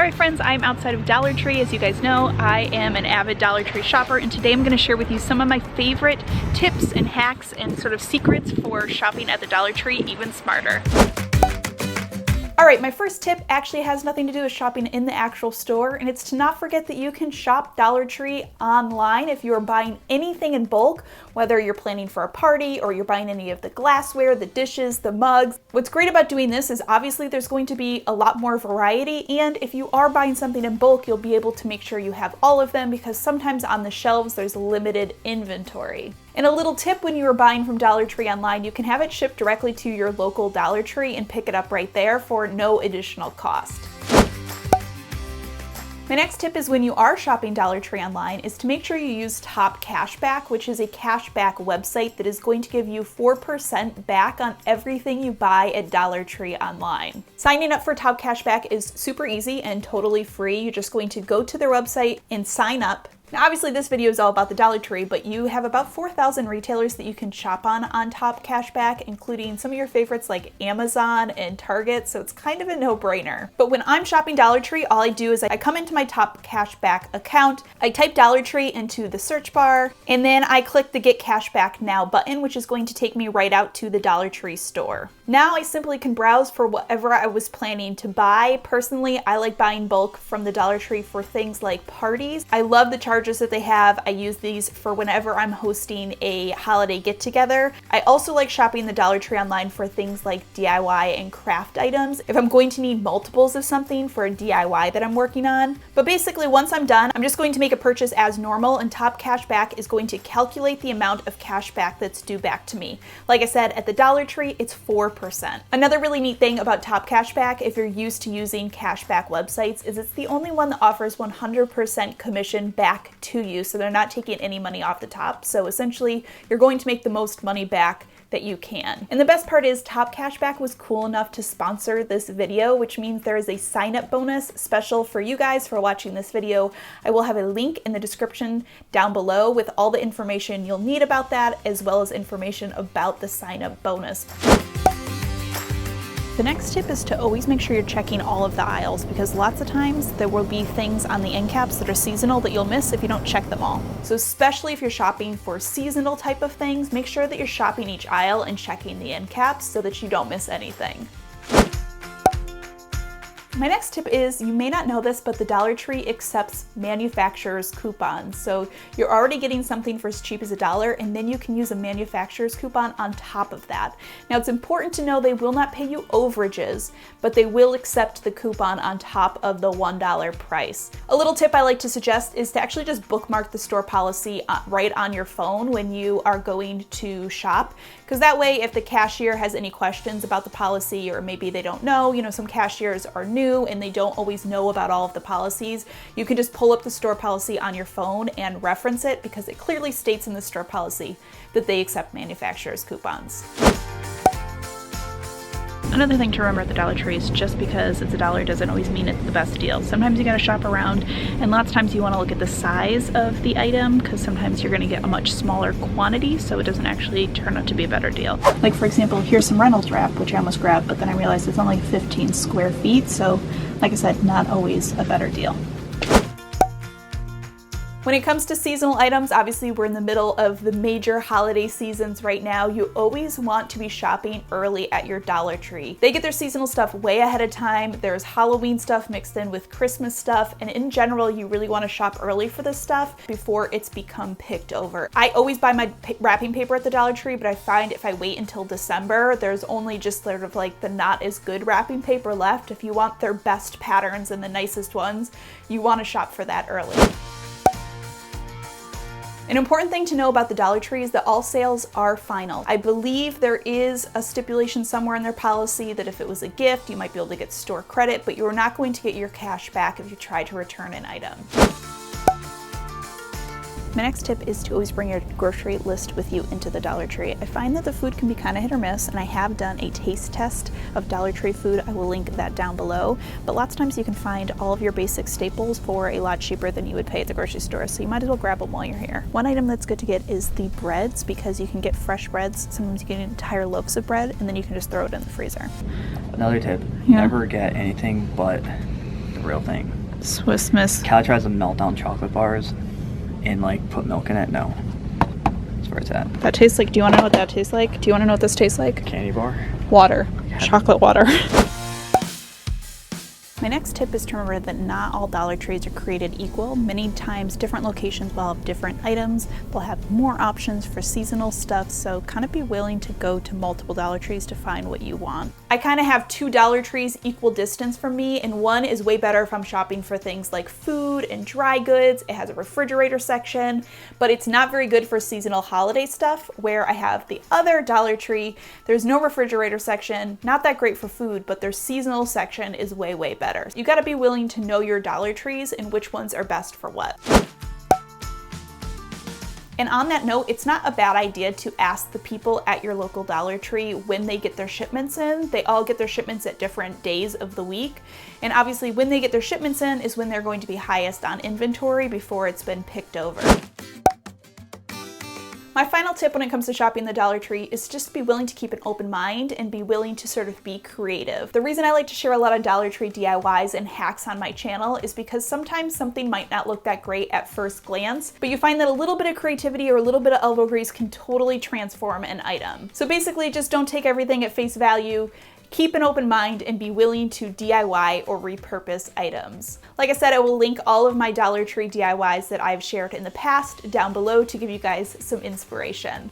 Alright friends, I'm outside of Dollar Tree. As you guys know, I am an avid Dollar Tree shopper, and today I'm going to share with you some of my favorite tips and hacks and sort of secrets for shopping at the Dollar Tree even smarter. Alright, my first tip actually has nothing to do with shopping in the actual store, and it's to not forget that you can shop Dollar Tree online if you're buying anything in bulk, whether you're planning for a party or you're buying any of the glassware, the dishes, the mugs. What's great about doing this is obviously there's going to be a lot more variety, and if you are buying something in bulk, you'll be able to make sure you have all of them because sometimes on the shelves there's limited inventory. And a little tip, when you are buying from Dollar Tree online, you can have it shipped directly to your local Dollar Tree and pick it up right there for no additional cost. My next tip is when you are shopping Dollar Tree online is to make sure you use Top Cashback, which is a cashback website that is going to give you 4% back on everything you buy at Dollar Tree online. Signing up for Top Cashback is super easy and totally free. You're just going to go to their website and sign up. Now obviously this video is all about the Dollar Tree, but you have about 4,000 retailers that you can shop on Top Cashback, including some of your favorites like Amazon and Target, so it's kind of a no-brainer. But when I'm shopping Dollar Tree, all I do is I come into my Top Cashback account, I type Dollar Tree into the search bar, and then I click the Get Cashback Now button, which is going to take me right out to the Dollar Tree store. Now I simply can browse for whatever I was planning to buy. Personally, I like buying bulk from the Dollar Tree for things like parties. I love the charges that they have. I use these for whenever I'm hosting a holiday get-together. I also like shopping the Dollar Tree online for things like DIY and craft items if I'm going to need multiples of something for a DIY that I'm working on. But basically once I'm done, I'm just going to make a purchase as normal, and Top Cashback is going to calculate the amount of cashback that's due back to me. Like I said, at the Dollar Tree, it's 4%. Another really neat thing about Top Cashback, if you're used to using cashback websites, is it's the only one that offers 100% commission back to you, so they're not taking any money off the top. So essentially, you're going to make the most money back that you can. And the best part is Top Cashback was cool enough to sponsor this video, which means there is a sign-up bonus special for you guys for watching this video. I will have a link in the description down below with all the information you'll need about that, as well as information about the sign-up bonus. The next tip is to always make sure you're checking all of the aisles, because lots of times there will be things on the end caps that are seasonal that you'll miss if you don't check them all. So especially if you're shopping for seasonal type of things, make sure that you're shopping each aisle and checking the end caps so that you don't miss anything. My next tip is, you may not know this, but the Dollar Tree accepts manufacturer's coupons. So you're already getting something for as cheap as $1, and then you can use a manufacturer's coupon on top of that. Now it's important to know they will not pay you overages, but they will accept the coupon on top of the $1 price. A little tip I like to suggest is to actually just bookmark the store policy right on your phone when you are going to shop, because that way if the cashier has any questions about the policy, or maybe they don't know, some cashiers are new and they don't always know about all of the policies, you can just pull up the store policy on your phone and reference it, because it clearly states in the store policy that they accept manufacturer's coupons. Another thing to remember at the Dollar Tree is just because it's $1 doesn't always mean it's the best deal. Sometimes you gotta shop around, and lots of times you wanna look at the size of the item, because sometimes you're gonna get a much smaller quantity, so it doesn't actually turn out to be a better deal. Like for example, here's some Reynolds wrap, which I almost grabbed, but then I realized it's only 15 square feet, so like I said, not always a better deal. When it comes to seasonal items, obviously we're in the middle of the major holiday seasons right now. You always want to be shopping early at your Dollar Tree. They get their seasonal stuff way ahead of time. There's Halloween stuff mixed in with Christmas stuff, and in general, you really want to shop early for this stuff before it's become picked over. I always buy my wrapping paper at the Dollar Tree, but I find if I wait until December, there's only just sort of like the not as good wrapping paper left. If you want their best patterns and the nicest ones, you want to shop for that early. An important thing to know about the Dollar Tree is that all sales are final. I believe there is a stipulation somewhere in their policy that if it was a gift, you might be able to get store credit, but you're not going to get your cash back if you try to return an item. My next tip is to always bring your grocery list with you into the Dollar Tree. I find that the food can be kind of hit or miss, and I have done a taste test of Dollar Tree food. I will link that down below. But lots of times you can find all of your basic staples for a lot cheaper than you would pay at the grocery store, so you might as well grab them while you're here. One item that's good to get is the breads, because you can get fresh breads. Sometimes you get entire loaves of bread, and then you can just throw it in the freezer. Another tip, never get anything but the the real thing. Swiss Miss. Callie tries to melt down chocolate bars and like put milk in it. No. That's where it's at. That tastes like, do you want to know what that tastes like? Do you want to know what this tastes like? Candy bar? Water. Chocolate water. My next tip is to remember that not all Dollar Trees are created equal. Many times different locations will have different items. They'll have more options for seasonal stuff, so kind of be willing to go to multiple Dollar Trees to find what you want. I kind of have 2 Dollar Trees equal distance from me, and one is way better if I'm shopping for things like food and dry goods. It has a refrigerator section, but it's not very good for seasonal holiday stuff. Where I have the other Dollar Tree, there's no refrigerator section, not that great for food, but their seasonal section is way, way better. You gotta be willing to know your Dollar Trees and which ones are best for what. And on that note, it's not a bad idea to ask the people at your local Dollar Tree when they get their shipments in. They all get their shipments at different days of the week. And obviously when they get their shipments in is when they're going to be highest on inventory before it's been picked over. My final tip when it comes to shopping the Dollar Tree is just to be willing to keep an open mind and be willing to sort of be creative. The reason I like to share a lot of Dollar Tree DIYs and hacks on my channel is because sometimes something might not look that great at first glance, but you find that a little bit of creativity or a little bit of elbow grease can totally transform an item. So basically just don't take everything at face value. Keep an open mind and be willing to DIY or repurpose items. Like I said, I will link all of my Dollar Tree DIYs that I've shared in the past down below to give you guys some inspiration.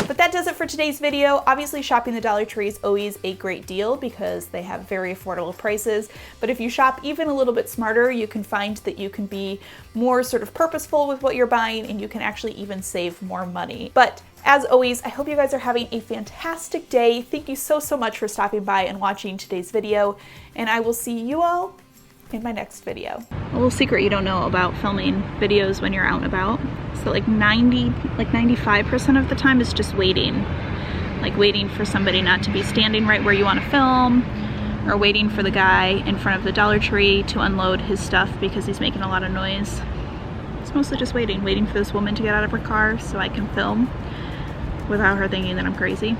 But that does it for today's video. Obviously, shopping the Dollar Tree is always a great deal because they have very affordable prices. But if you shop even a little bit smarter, you can find that you can be more sort of purposeful with what you're buying and you can actually even save more money. But as always, I hope you guys are having a fantastic day. Thank you so, so much for stopping by and watching today's video. And I will see you all in my next video. A little secret you don't know about filming videos when you're out and about. So like 95% of the time is just waiting. Like waiting for somebody not to be standing right where you want to film, or waiting for the guy in front of the Dollar Tree to unload his stuff because he's making a lot of noise. It's mostly just waiting for this woman to get out of her car so I can film without her thinking that I'm crazy.